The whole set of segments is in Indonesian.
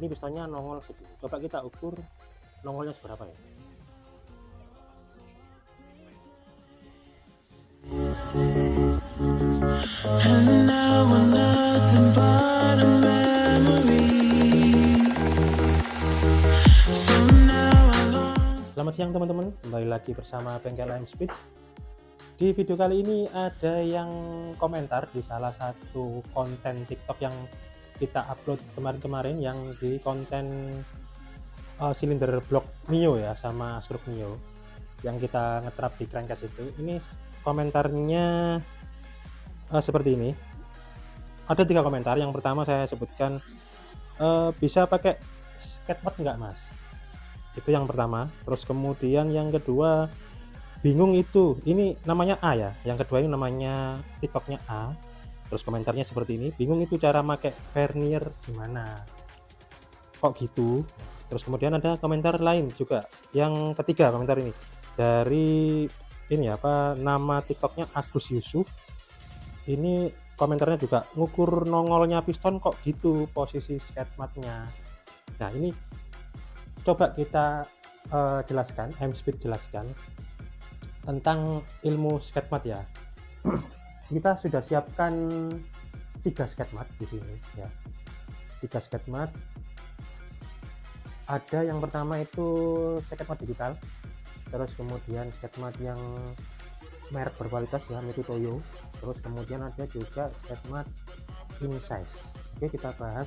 ini pistonnya nongol segini. Coba kita ukur nongolnya seberapa ya. And now we're nothing but a memory. So now I long. Selamat siang teman-teman, kembali lagi bersama Bengkel AM Speed. Di video kali ini ada yang komentar di salah satu konten TikTok yang kita upload kemarin-kemarin, yang di konten silinder block Mio ya, sama stroke Mio yang kita ngetrap di crankcase itu. Ini komentarnya seperti ini. Ada 3 komentar. Yang pertama saya sebutkan, bisa pakai skateboard nggak mas? Itu yang pertama. Terus kemudian yang kedua, bingung itu, ini namanya A ya, yang kedua ini namanya TikToknya A. Terus komentarnya seperti ini, bingung itu cara pakai vernier gimana, kok gitu. Terus kemudian ada komentar lain juga, yang ketiga komentar ini dari ini apa, nama TikToknya Agus Yusuf. Ini komentarnya juga, ngukur nongolnya piston kok gitu posisi skatmatnya. Nah ini coba kita jelaskan, M-Speed jelaskan tentang ilmu skatmat ya. Kita sudah siapkan 3 skatmat di sini ya. 3 skatmat. Ada yang pertama itu skatmat digital, terus kemudian skatmat yang merek berkualitas ya, Mito Toyo. Terus kemudian ada juga skatmat InSize. Oke, kita bahas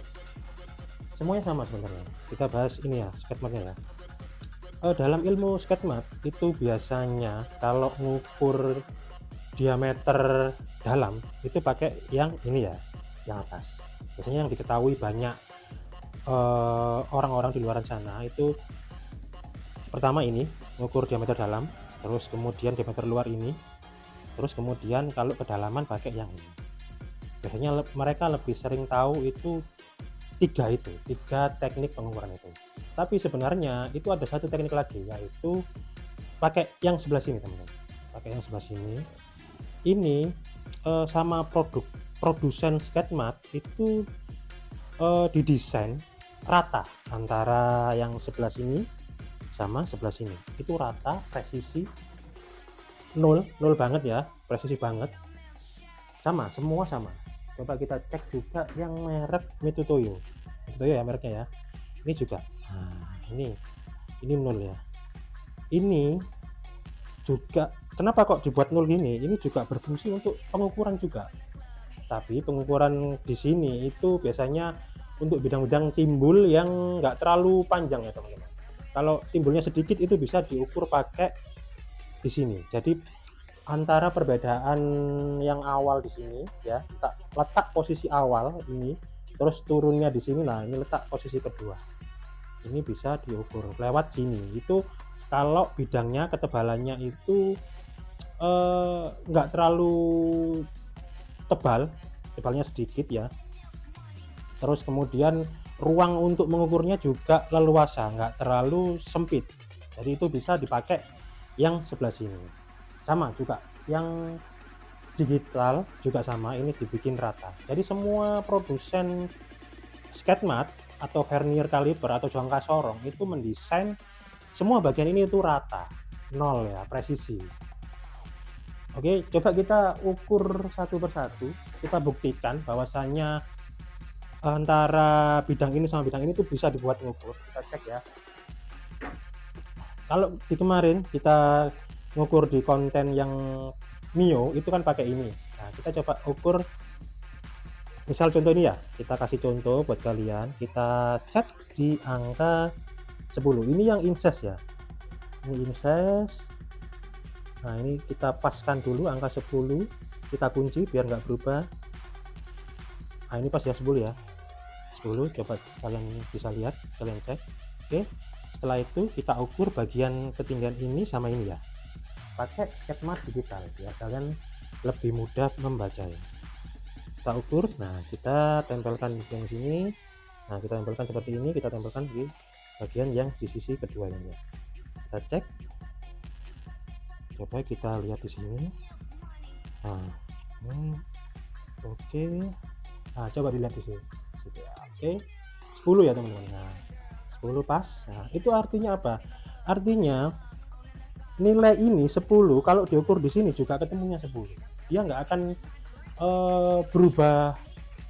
semuanya sama sebenarnya. Kita bahas ini ya, skatmatnya ya. Dalam ilmu skatmat itu biasanya kalau ngukur diameter dalam itu pakai yang ini ya, yang atas. Biasanya yang diketahui banyak orang-orang di luar sana itu, pertama ini ngukur diameter dalam, terus kemudian diameter luar ini, terus kemudian kalau kedalaman pakai yang ini. Biasanya mereka lebih sering tahu itu 3 teknik pengukuran itu. Tapi sebenarnya itu ada satu teknik lagi, yaitu pakai yang sebelah sini teman-teman. Pakai yang sebelah sini. Ini sama produsen skatmat itu didesain rata antara yang sebelah sini sama sebelah sini. Itu rata, presisi 0 banget ya, presisi banget. Sama, semua sama. Coba kita cek juga yang merek Mito Toyo. Mito Toyo ya mereknya ya. Ini juga. Nah, ini 0 ya. Ini juga, kenapa kok dibuat 0 gini? Ini juga berfungsi untuk pengukuran juga. Tapi pengukuran di sini itu biasanya untuk bidang-bidang timbul yang nggak terlalu panjang ya teman-teman. Kalau timbulnya sedikit itu bisa diukur pakai di sini. Jadi antara perbedaan yang awal di sini ya, letak posisi awal ini, terus turunnya di sini, nah ini letak posisi kedua. Ini bisa diukur lewat sini. Itu kalau bidangnya ketebalannya itu nggak terlalu tebal, tebalnya sedikit ya. Terus kemudian ruang untuk mengukurnya juga leluasa, nggak terlalu sempit. Jadi itu bisa dipakai yang sebelah sini. Sama juga yang digital juga sama, ini dibikin rata. Jadi semua produsen skatmat atau vernier kaliper atau jangka sorong itu mendesain semua bagian ini itu rata, 0 ya, presisi. Oke, coba kita ukur satu persatu. Kita buktikan bahwasannya antara bidang ini sama bidang ini tuh bisa dibuat ngukur. Kita cek ya. Kalau di kemarin kita ngukur di konten yang Mio itu kan pakai ini. Nah, kita coba ukur, misal contoh ini ya, kita kasih contoh buat kalian. Kita set di angka 10. Ini yang InSize ya. Ini InSize. Nah, ini kita paskan dulu angka 10. Kita kunci biar nggak berubah. Nah, ini pas ya 10 ya. 10, coba kalian bisa lihat, kalian cek. Oke. Setelah itu kita ukur bagian ketinggian ini sama ini ya. Pakai skatmat digital ya, kalian lebih mudah membaca ya. Kita ukur, nah kita tempelkan di bagian sini. Nah, kita tempelkan seperti ini, kita tempelkan di bagian yang di sisi kedua ini ya. Kita cek. Coba kita lihat di sini. Nah, oke. Nah, coba dilihat di sini. Oke, 10 ya teman-teman. Nah 10 pas. Nah itu artinya apa? Artinya nilai ini 10 kalau diukur di sini juga ketemunya 10. Dia nggak akan berubah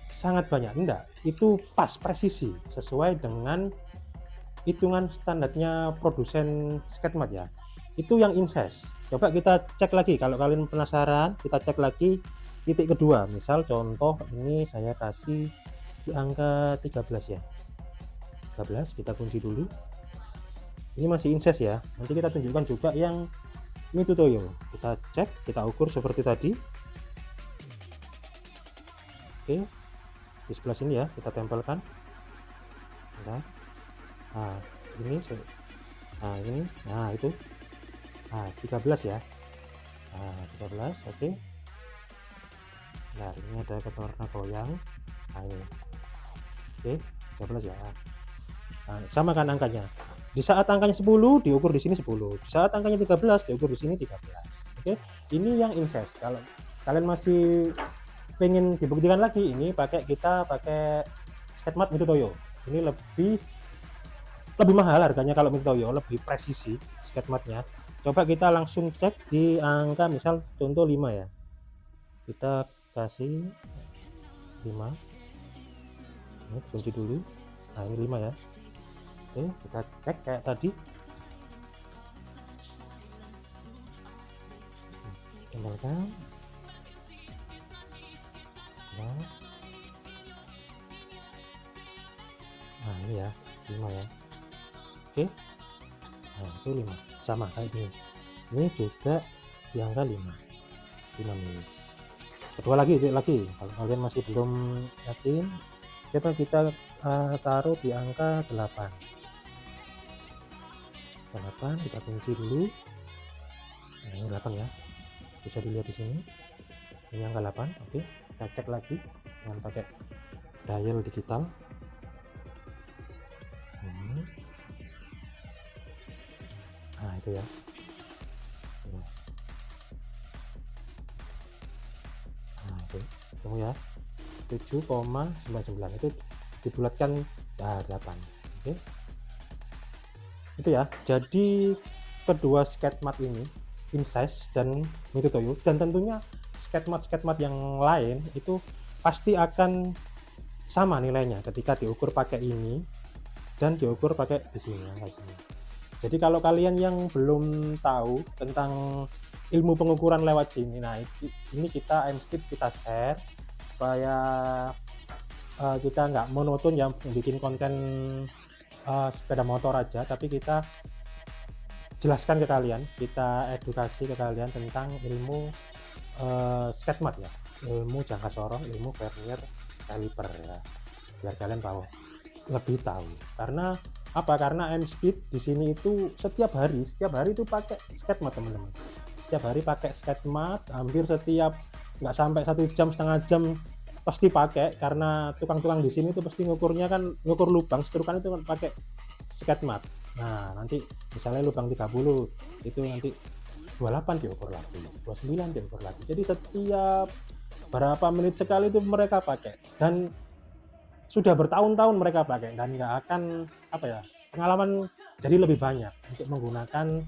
sangat banyak, enggak. Itu pas presisi sesuai dengan hitungan standarnya produsen sketmat ya. Itu yang insize. Coba kita cek lagi, kalau kalian penasaran kita cek lagi titik kedua. Misal contoh ini saya kasih di angka 13 ya. 13 kita kunci dulu. Ini masih insize ya. Nanti kita tunjukkan juga yang Mitutoyo. Kita cek, kita ukur seperti tadi. Oke, di sebelah sini ya kita tempelkan. Nah ini nah itu 13 ya. Nah 13 oke. Nah ini ada warna goyang. Nah ini oke 13 ya. Nah, sama kan angkanya. Di saat angkanya 10 diukur di sini 10. Di saat angkanya 13 diukur di sini 13. Oke. Ini yang insize. Kalau kalian masih pengen dibuktikan lagi, ini pakai sketmat Mitutoyo. Ini lebih mahal harganya kalau Mitutoyo, lebih presisi sketmatnya. Coba kita langsung cek di angka misal contoh 5 ya. Kita kasih 5. Ini kunci dulu. Nah ini 5 ya. Oke, kita cek kayak tadi. Tempelkan. Nah ini ya 5 ya. Oke, nah itu 5 sama kayak ini juga di angka 5 mili. Kedua lagi kalau kalian masih belum yakin, coba kita taruh di angka 8 kita kunci dulu. Nah ini 8 ya, bisa dilihat di sini ini angka 8. Oke, kita cek lagi dengan pakai dial digital. Nah itu ya. Nah itu tunggu ya, 7,99 itu dibulatkan 8. Oke, itu ya. Jadi kedua sketmat ini insize dan Mitutoyo, dan tentunya sketmat yang lain itu pasti akan sama nilainya ketika diukur pakai ini dan diukur pakai di sini. Jadi kalau kalian yang belum tahu tentang ilmu pengukuran lewat sini, nah ini kita Mspeed kita share supaya kita nggak monoton yang bikin konten sepeda motor aja, tapi kita jelaskan ke kalian, kita edukasi ke kalian tentang ilmu sketmat ya, ilmu jangka sorong, ilmu vernier caliper ya, biar kalian lebih tahu. Karena apa? Karena Mspeed di sini itu setiap hari itu pakai sketmat teman-teman. Setiap hari pakai sketmat, hampir setiap nggak sampai 1 jam, setengah jam pasti pakai, karena tukang-tukang di sini tuh pasti ngukurnya kan ngukur lubang setrukan itu kan pakai sketmat. Nah nanti misalnya lubang 30 itu nanti 28 diukur lagi, 29 diukur lagi. Jadi setiap berapa menit sekali itu mereka pakai, dan sudah bertahun-tahun mereka pakai, dan nggak akan pengalaman jadi lebih banyak untuk menggunakan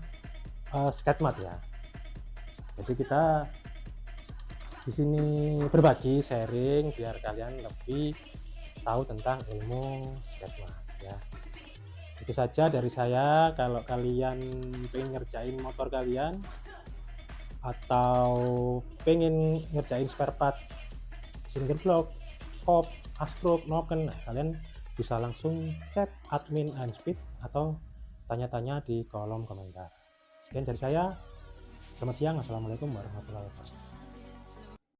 sketmat ya. Jadi kita di sini berbagi, sharing biar kalian lebih tahu tentang ilmu sketmat ya. Itu saja dari saya. Kalau kalian pengen ngerjain motor kalian atau pengen ngerjain spare part single block, kop, askruk, noken, nah, kalian bisa langsung chat admin Mspeed atau tanya-tanya di kolom komentar. Sekian dari saya. Selamat siang. Assalamualaikum warahmatullahi wabarakatuh.